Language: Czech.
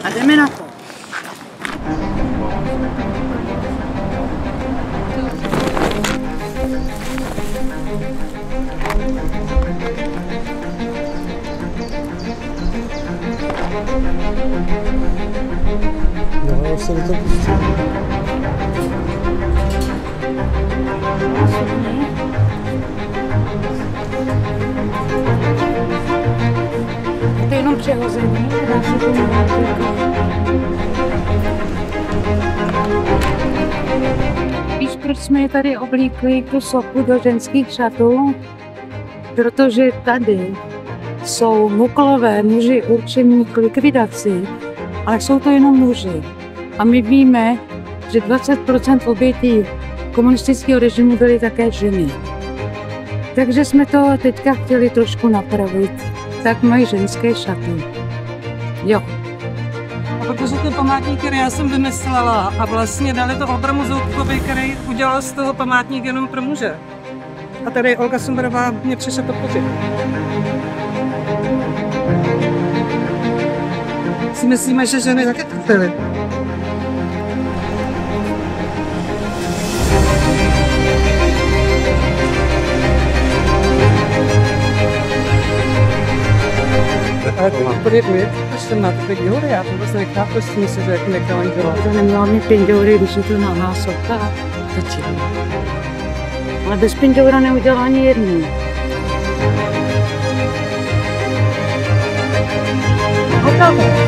A jdeme na to. No, se to pustí. To je jenom přehozený, dá se to jako... Víš, proč jsme je tady oblíkli tu sochu do ženských šatů? Protože tady jsou muklové muži určení k likvidaci, ale jsou to jenom muži. A my víme, že 20% obětí komunistického režimu byly také ženy. Takže jsme to teďka chtěli trošku napravit. Tak mají ženské šaty. Jo. A protože ty památníky, které já jsem vymyslela a vlastně dali to Olbramu Zoubkovi, který udělal z toho památník jenom pro muže. A tady Olga Sumberová mě přišla podpořit. Si myslíme, že ženy taky trpěly. Ale to má podívej, že máte pindory, já to vlastně nechápu, s tím se, že jako Michelangelo. To neměla mít pindory, když je to nahá socha. Ale bez pindora neudělá ani jednu. Hotovo.